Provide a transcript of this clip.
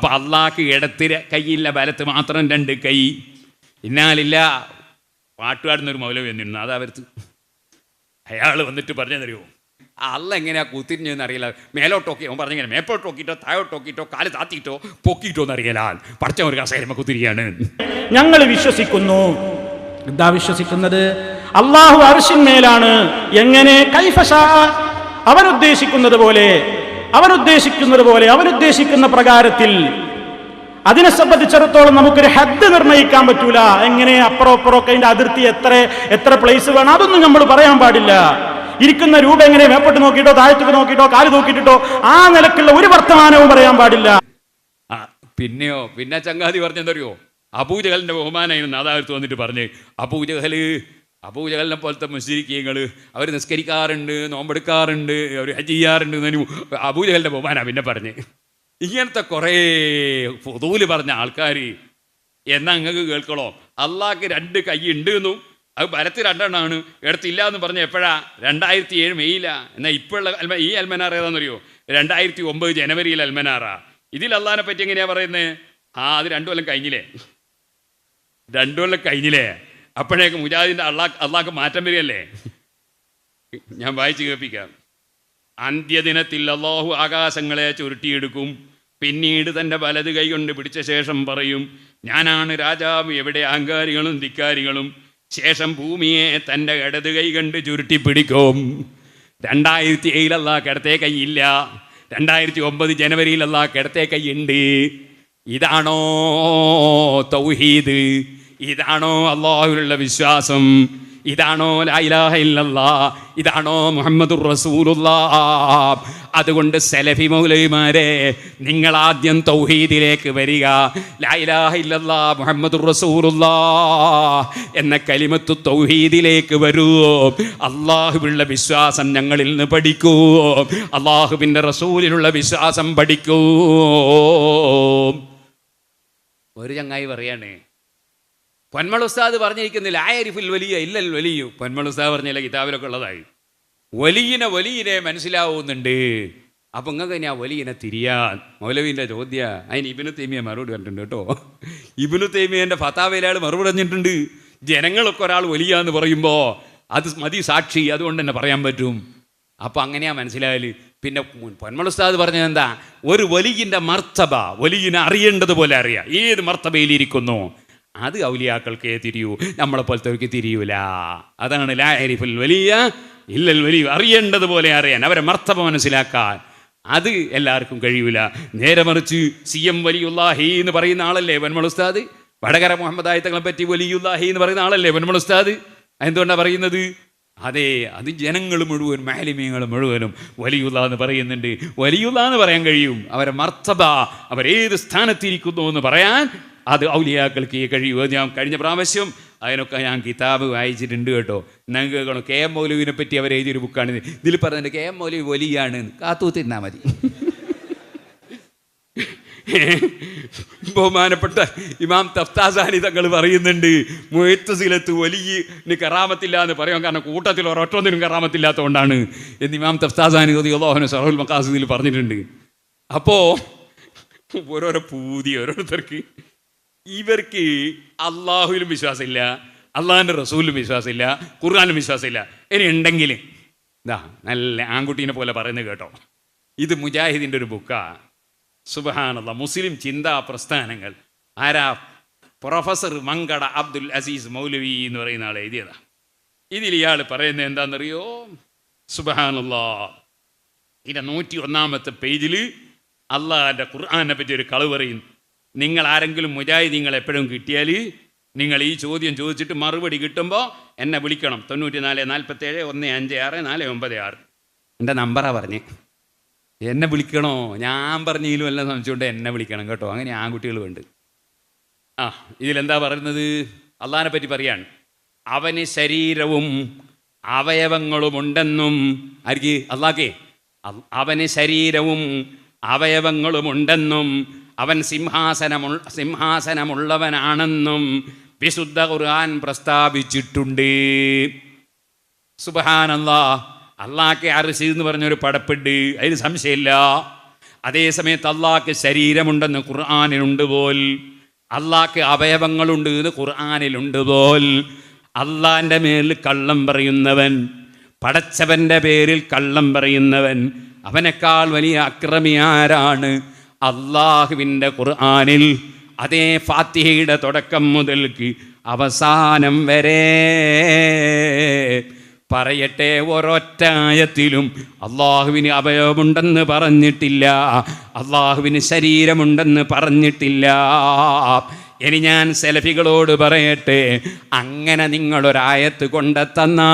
അപ്പൊ അള്ളാഹ്ക്ക് ഇടത്ത് കൈയില്ല, വലത്ത് മാത്രം 2 കൈ. ഇന്നാലില്ല പാട്ടുപാടുന്നൊരു മൗലവി എന്നിരുന്നു, അതാ വരുത്ത്. അയാൾ വന്നിട്ട് പറഞ്ഞെന്നറിയോ, അല്ല എങ്ങനെയാ കൂത്തിരിഞ്ഞെന്ന് അറിയില്ല, മേലോട്ടോക്കി അവൻ പറഞ്ഞിങ്ങനെ മേപ്പോട്ടോക്കിട്ടോ താഴോട്ടോക്കിട്ടോ കാല് താത്തിയിട്ടോ പൊക്കിയിട്ടോ എന്നറിയില്ല, പഠിച്ച ഒരു കസേരമ കുത്തിരിയാണ്. ഞങ്ങൾ വിശ്വസിക്കുന്നു. എന്താ വിശ്വസിക്കുന്നത്? അള്ളാഹു അർശിന്മേലാണ്. എങ്ങനെ? കൈഫശാ, അവനുദ്ദേശിക്കുന്നത് പോലെ, അവനുദ്ദേശിക്കുന്ന പ്രകാരത്തിൽ. അതിനെ സംബന്ധിച്ചിടത്തോളം നമുക്കൊരു ഹദ് നിർണ്ണയിക്കാൻ പറ്റൂല. എങ്ങനെ അപ്പുറം അപ്പുറമൊക്കെ അതിന്റെ അതിർത്തി എത്ര പ്ലേസ് വേണം അതൊന്നും നമ്മൾ പറയാൻ പാടില്ല. ഇരിക്കുന്ന രൂപ എങ്ങനെ മേപ്പോട്ട് നോക്കിയിട്ടോ താഴത്തേക്ക് നോക്കിയിട്ടോ കാല് നോക്കിയിട്ടോ ആ നിലക്കുള്ള ഒരു വർത്തമാനവും പറയാൻ പാടില്ല. പിന്നെ ചങ്ങാതി പറഞ്ഞെന്തറിയോ, അബൂജഹലിന്റെ ബഹുമാനായിരുന്നു. അതായത് വന്നിട്ട് പറഞ്ഞ് അബൂജഹലിനെ പോലത്തെ മുശ്രിക്കീങ്ങൾ അവർ നിസ്കരിക്കാറുണ്ട്, നോമ്പെടുക്കാറുണ്ട്, അവർ ഹജ്ജ് ചെയ്യാറുണ്ട്. അബൂജഹലിന്റെ ബഹുമാനാ പിന്നെ പറഞ്ഞ്. ഇങ്ങനത്തെ കുറേ ഫുദൂല് പറഞ്ഞ ആൾക്കാർ എന്നാ നിങ്ങൾക്ക് കേൾക്കണോ, അള്ളാഹ്ക്ക് 2 കൈ ഉണ്ട് എന്നും അത് വലത്ത് 2 എണ്ണമാണ് ഇടത്തില്ല എന്ന് പറഞ്ഞ എപ്പോഴാ? 2007 മെയ്യില. എന്നാൽ ഇപ്പോഴുള്ള ഈ അൽമനാർ ഏതാണെന്നറിയോ? 2009 ജനുവരിയിൽ അൽമനാറാ. ഇതിൽ അള്ളാഹിനെ പറ്റി എങ്ങനെയാ പറയുന്നത്? അത് 2 കൊല്ലം കഴിഞ്ഞില്ലേ, 2 കൊല്ലം കഴിഞ്ഞില്ലേ? അപ്പോഴേക്ക് മുജാഹിദിൻ്റെ അള്ളാഹ്ക്ക് മാറ്റം വരികയല്ലേ. ഞാൻ വായിച്ച് കേൾപ്പിക്കാം. അന്ത്യദിനത്തിൽ അല്ലാഹു ആകാശങ്ങളെ ചുരുട്ടിയെടുക്കും, പിന്നീട് തൻ്റെ വലത് കൈ കൊണ്ട് പിടിച്ച ശേഷം പറയും, ഞാനാണ് രാജാവ്, എവിടെ അഹങ്കാരികളും ധിക്കാരികളും. ശേഷം ഭൂമിയെ തൻ്റെ ഇടത് കൈ കൊണ്ട് ചുരുട്ടി പിടിക്കും. 2007 അല്ലാഹ് കിടത്തേ കൈയില്ല, 2009 ജനുവരിയിൽ അല്ലാഹ് കിടത്തേ കൈയുണ്ട്. ഇതാണോ തൗഹീദ്? ഇതാണോ അല്ലാഹുവിലുള്ള വിശ്വാസം? ഇതാണോ ലാ ഇലാഹ ഇല്ലല്ലാഹ്? ഇതാണോ മുഹമ്മദുർ റസൂലുള്ളാഹ്? അതുകൊണ്ട് സലഫി മൗലവിമാരെ, നിങ്ങൾ ആദ്യം തൗഹീദിലേക്ക് വരിക. ലാ ഇലാഹ ഇല്ലല്ലാഹ് മുഹമ്മദുർ റസൂലുള്ളാഹ് എന്ന കലിമത്തു തൗഹീദിലേക്ക് വരൂ. അല്ലാഹുവിലുള്ള വിശ്വാസം ഞങ്ങളിൽ നിന്ന് പഠിക്കൂ, അല്ലാഹുവിൻ്റെ റസൂലിലുള്ള വിശ്വാസം പഠിക്കൂ. ഒരു ചങ്ങായി പറയാണ്, പൊന്മൾ ഉസ്താദ് പറഞ്ഞിരിക്കുന്നില്ല ആരിഫുൽ വലിയ ഇല്ലൽ വലിയ. പൊന്മൾ ഉസ്താദ് പറഞ്ഞില്ല, കിതാബിലൊക്കെ ഉള്ളതായി. വലിയനെ മനസ്സിലാവുന്നുണ്ട്. അപ്പം നിങ്ങൾക്ക് ഞാൻ വലിയനെ തിരിയാൻ. മൗലവീൻ്റെ ചോദ്യ അതിന് ഇബ്നു തൈമിയ മറുപടി പറഞ്ഞിട്ടുണ്ട് കേട്ടോ. ഇബ്നു തൈമിയൻ്റെ ഫതാവയിൽ അയാൾ മറുപടി പറഞ്ഞിട്ടുണ്ട്, ജനങ്ങളൊക്കെ ഒരാൾ വലിയ എന്ന് പറയുമ്പോൾ അത് മതി സാക്ഷി, അതുകൊണ്ട് തന്നെ പറയാൻ പറ്റും. അപ്പം അങ്ങനെയാ മനസ്സിലായാൽ. പിന്നെ പൊന്മൾ ഉസ്താദ് പറഞ്ഞത് എന്താ? ഒരു വലിയൻ്റെ മർത്തബ, വലിയനെ അറിയേണ്ടതുപോലെ അറിയാം. ഏത് മർത്തബയിലിരിക്കുന്നു അത് ഔലിയാക്കൾക്കേ തിരിയൂ, നമ്മളെ പോലത്തെ തിരിയൂല. അതാണ് ലാ യഅരിഫുൽ വലിയ ഇല്ലൽ വലിയ. അറിയേണ്ടതുപോലെ അറിയാൻ, അവരെ മർത്തബ മനസ്സിലാക്കാൻ അത് എല്ലാവർക്കും കഴിയൂല. നേരെ മറിച്ച് CM വലിയുല്ലാഹി എന്ന് പറയുന്ന ആളല്ലേ പൊന്മൾ ഉസ്താദ്? വടകര മുഹമ്മദ് ആയിത്തങ്ങളെ പറ്റി വലിയുല്ലാഹി എന്ന് പറയുന്ന ആളല്ലേ പൊന്മൾ ഉസ്താദ്? എന്തുകൊണ്ടാണ് പറയുന്നത്? അതെ, അത് ജനങ്ങൾ മുഴുവനും മാലിമ്യങ്ങൾ മുഴുവനും വലിയുള്ള എന്ന് പറയുന്നുണ്ട്. വലിയുള്ള എന്ന് പറയാൻ കഴിയും. അവരെ മർത്തബ, അവരേത് സ്ഥാനത്തിരിക്കുന്നു എന്ന് പറയാൻ അത് ഔലിയാക്കൾക്ക് കഴിയൂ. ഞാൻ കഴിഞ്ഞ പ്രാവശ്യം അതിനൊക്കെ ഞാൻ കിതാബ് വായിച്ചിട്ടുണ്ട് കേട്ടോ. നിങ്ങൾക്ക് കേൾക്കണം, KM മൗലവിനെ പറ്റി അവർ എഴുതിയൊരു ബുക്കാണ്. ഇതിൽ പറഞ്ഞിട്ട് KM മൗലവി വലിയാണ്, കാത്തൂത്തിരുന്നാൽ മതി. ബഹുമാനപ്പെട്ട ഇമാം തഫ്താസാനി തങ്ങൾ പറയുന്നുണ്ട്, മുഅ്തസിലത്ത് വലിയ കറാമത്തില്ല എന്ന് പറയാൻ കാരണം കൂട്ടത്തിൽ ഒരൊറ്റൊന്നിനും കറാമത്തില്ലാത്തതുകൊണ്ടാണ് എന്ന് ഇമാം തഫ്താസാനി റളിയല്ലാഹു അൻഹു ശറഹുൽ മഖാസിദിൽ പറഞ്ഞിട്ടുണ്ട്. അപ്പോൾ ഓരോരോ പൂതി ഓരോരുത്തർക്ക്, ഇവർക്ക് അള്ളാഹുവിലും വിശ്വാസമില്ല, അള്ളാഹിൻ്റെ റസൂലിലും വിശ്വാസമില്ല, ഖുർആനിലും വിശ്വാസമില്ല. ഇനി ഉണ്ടെങ്കിൽ ഇതാ നല്ല ആൺകുട്ടീനെ പോലെ പറയുന്നത് കേട്ടോ. ഇത് മുജാഹിദിൻ്റെ ഒരു ബുക്കാണ്. സുബ്ഹാനല്ലാഹ്, മുസ്ലിം ചിന്താ പ്രസ്ഥാനങ്ങൾ. ആരാ? പ്രൊഫസർ മങ്കട അബ്ദുൽ അസീസ് മൗലവി എന്ന് പറയുന്ന ആൾ എഴുതിയതാ. ഇതിൽ ഇയാൾ പറയുന്നത് എന്താണെന്നറിയോ? സുബ്ഹാനല്ലാഹ്, ഇതിൻ്റെ 101-ാമത്തെ പേജിൽ അള്ളാഹിൻ്റെ ഖുർആനെ പറ്റി ഒരു കളവ് പറയുന്നു. നിങ്ങൾ ആരെങ്കിലും മുജാഹിദീങ്ങൾ എപ്പോഴും കിട്ടിയാൽ നിങ്ങൾ ഈ ചോദ്യം ചോദിച്ചിട്ട് മറുപടി കിട്ടുമ്പോൾ എന്നെ വിളിക്കണം. 94 47 156 496 എൻ്റെ നമ്പറാണ് പറഞ്ഞ് എന്നെ വിളിക്കണോ? ഞാൻ പറഞ്ഞതിലും എല്ലാം സംശയമുണ്ട്, എന്നെ വിളിക്കണം കേട്ടോ. അങ്ങനെ ആൺകുട്ടികളും ഉണ്ട്. ഇതിലെന്താ പറയുന്നത്? അള്ളാഹിനെ പറ്റി പറയാണ്, അവന് ശരീരവും അവയവങ്ങളുമുണ്ടെന്നും. ആർക്ക്? അള്ളാഹ്ക്കേ. അവന് ശരീരവും അവയവങ്ങളുമുണ്ടെന്നും അവൻ സിംഹാസനമുള്ളവനാണെന്നും വിശുദ്ധ ഖുർആൻ പ്രസ്താവിച്ചിട്ടുണ്ട്. സുബ്ഹാനല്ലാഹ്, അള്ളാഹ്ക്ക് അർശ് എന്ന് പറഞ്ഞൊരു പടപ്പുണ്ട്, അതിന് സംശയമില്ല. അതേ സമയത്ത് അള്ളാഹ്ക്ക് ശരീരമുണ്ടെന്ന് ഖുർആനിലുണ്ട് പോൽ, അള്ളാഹ്ക്ക് അവയവങ്ങളുണ്ട് എന്ന് ഖുർആനിലുണ്ട് പോൽ. അള്ളാഹിൻ്റെ മേലിൽ കള്ളം പറയുന്നവൻ, പടച്ചവൻ്റെ പേരിൽ കള്ളം പറയുന്നവൻ, അവനേക്കാൾ വലിയ അക്രമി ആരാണ്? അള്ളാഹുവിൻ്റെ ഖുർആനിൽ അതേ ഫാത്തിഹയുടെ തുടക്കം മുതൽക്ക് അവസാനം വരെ പറയട്ടെ, ഒരൊറ്റ ആയത്തിലും അള്ളാഹുവിന് അവയവമുണ്ടെന്ന് പറഞ്ഞിട്ടില്ല, അള്ളാഹുവിന് ശരീരമുണ്ടെന്ന് പറഞ്ഞിട്ടില്ല. ഇനി ഞാൻ സെലഫികളോട് പറയട്ടെ, അങ്ങനെ നിങ്ങളൊരായത്ത് കൊണ്ടെത്തന്നാ